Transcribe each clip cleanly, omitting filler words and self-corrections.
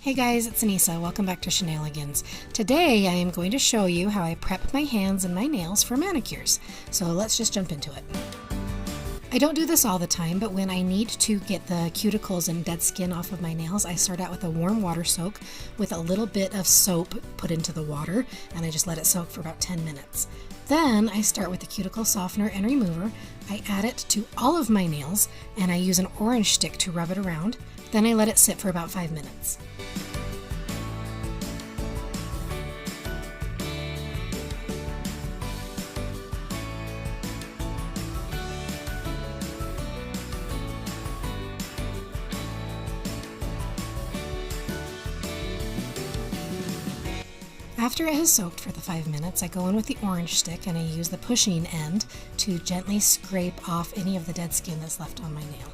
Hey guys, it's Anissa. Welcome back to Shenanigans. Today I am going to show you how I prep my hands and my nails for manicures. So let's just jump into it. I don't do this all the time, but when I need to get the cuticles and dead skin off of my nails, I start out with a warm water soak with a little bit of soap put into the water, and I just let it soak for about 10 minutes. Then I start with the cuticle softener and remover. I add it to all of my nails, and I use an orange stick to rub it around. Then I let it sit for about 5 minutes. After it has soaked for the 5 minutes, I go in with the orange stick and I use the pushing end to gently scrape off any of the dead skin that's left on my nail.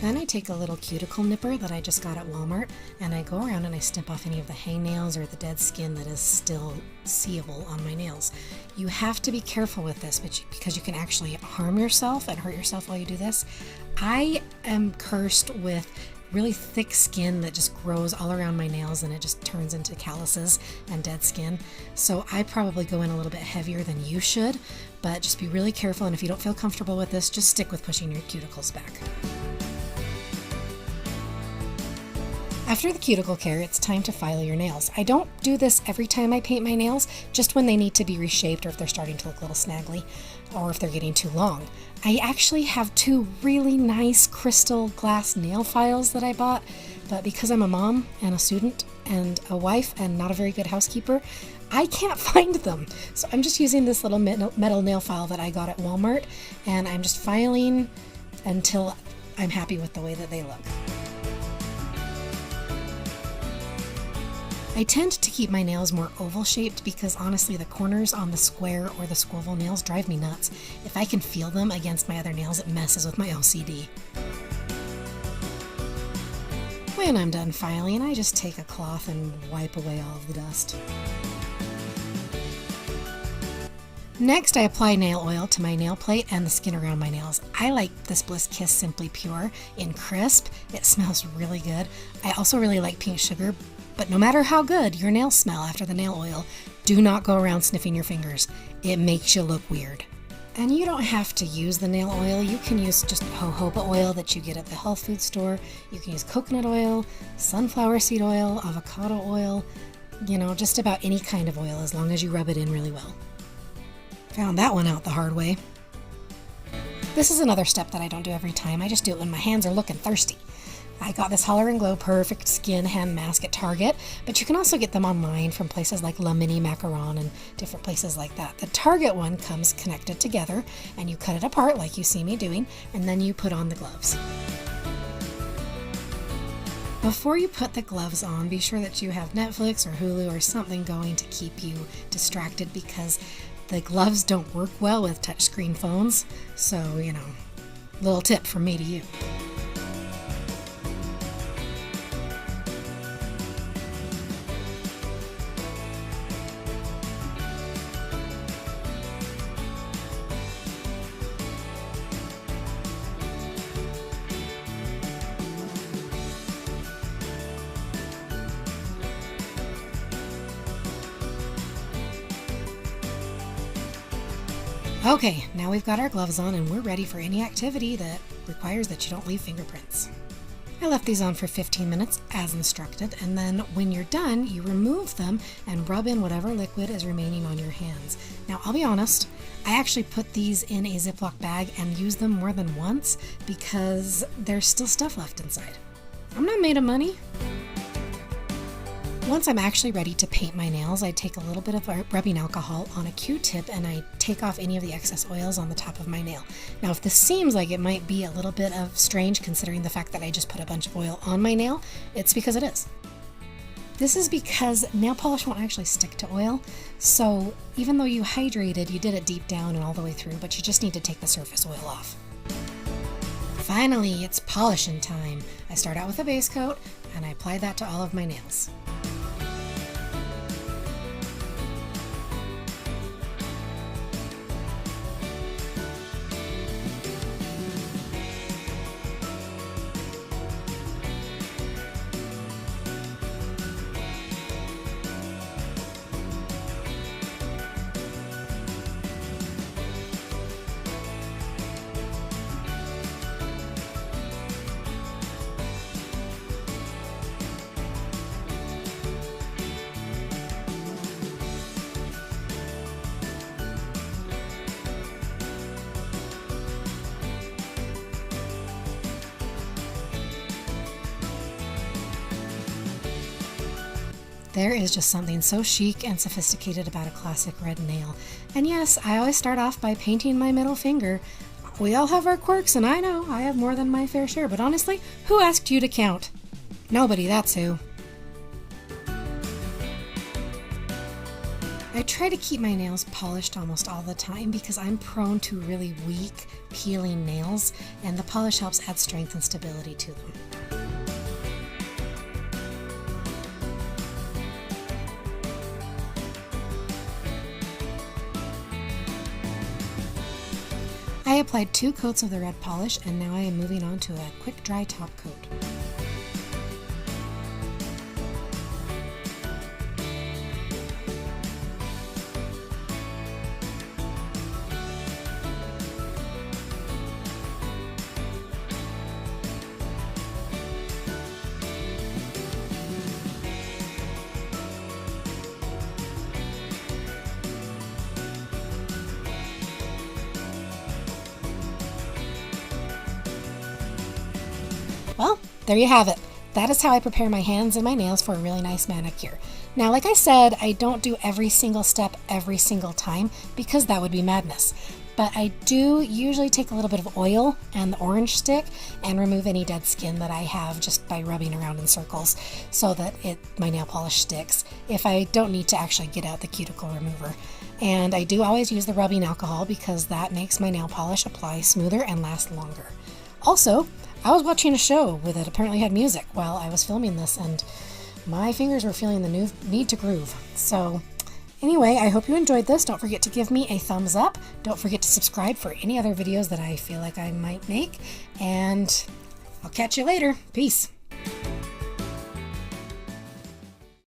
Then I take a little cuticle nipper that I just got at Walmart, and I go around and I snip off any of the hangnails or the dead skin that is still seeable on my nails. You have to be careful with this because you can actually harm yourself and hurt yourself while you do this. I am cursed with really thick skin that just grows all around my nails and it just turns into calluses and dead skin. So I probably go in a little bit heavier than you should, but just be really careful, and if you don't feel comfortable with this, just stick with pushing your cuticles back. After the cuticle care, it's time to file your nails. I don't do this every time I paint my nails, just when they need to be reshaped or if they're starting to look a little snaggly or if they're getting too long. I actually have two really nice crystal glass nail files that I bought, but because I'm a mom and a student and a wife and not a very good housekeeper, I can't find them. So I'm just using this little metal nail file that I got at Walmart, and I'm just filing until I'm happy with the way that they look. I tend to keep my nails more oval shaped because honestly the corners on the square or the squoval nails drive me nuts. If I can feel them against my other nails, it messes with my OCD. When I'm done filing, I just take a cloth and wipe away all of the dust. Next, I apply nail oil to my nail plate and the skin around my nails. I like this Bliss Kiss Simply Pure in crisp. It smells really good. I also really like pink sugar. But no matter how good your nails smell after the nail oil, do not go around sniffing your fingers. It makes you look weird. And you don't have to use the nail oil. You can use just jojoba oil that you get at the health food store. You can use coconut oil, sunflower seed oil, avocado oil, just about any kind of oil as long as you rub it in really well. Found that one out the hard way. This is another step that I don't do every time. I just do it when my hands are looking thirsty. I got this Holler and Glow Perfect Skin Hand Mask at Target, but you can also get them online from places like La Mini Macaron and different places like that. The Target one comes connected together, and you cut it apart like you see me doing, and then you put on the gloves. Before you put the gloves on, be sure that you have Netflix or Hulu or something going to keep you distracted because the gloves don't work well with touchscreen phones. So, little tip from me to you. Okay, now we've got our gloves on and we're ready for any activity that requires that you don't leave fingerprints. I left these on for 15 minutes as instructed, and then when you're done, you remove them and rub in whatever liquid is remaining on your hands. Now, I'll be honest, I actually put these in a Ziploc bag and use them more than once because there's still stuff left inside. I'm not made of money. Once I'm actually ready to paint my nails, I take a little bit of rubbing alcohol on a Q-tip and I take off any of the excess oils on the top of my nail. Now, if this seems like it might be a little bit of strange considering the fact that I just put a bunch of oil on my nail, it's because it is. This is because nail polish won't actually stick to oil, so even though you hydrated, you did it deep down and all the way through, but you just need to take the surface oil off. Finally, it's polishing time. I start out with a base coat and I apply that to all of my nails. There is just something so chic and sophisticated about a classic red nail. And yes, I always start off by painting my middle finger. We all have our quirks, and I know I have more than my fair share, but honestly, who asked you to count? Nobody, that's who. I try to keep my nails polished almost all the time because I'm prone to really weak, peeling nails, and the polish helps add strength and stability to them. I applied 2 coats of the red polish and now I am moving on to a quick dry top coat. Well, there you have it. That is how I prepare my hands and my nails for a really nice manicure. Now, like I said, I don't do every single step every single time because that would be madness. But I do usually take a little bit of oil and the orange stick and remove any dead skin that I have just by rubbing around in circles so that my nail polish sticks if I don't need to actually get out the cuticle remover. And I do always use the rubbing alcohol because that makes my nail polish apply smoother and last longer. Also, I was watching a show that apparently had music while I was filming this, and my fingers were feeling the need to groove. So anyway, I hope you enjoyed this. Don't forget to give me a thumbs up. Don't forget to subscribe for any other videos that I feel like I might make, and I'll catch you later. Peace.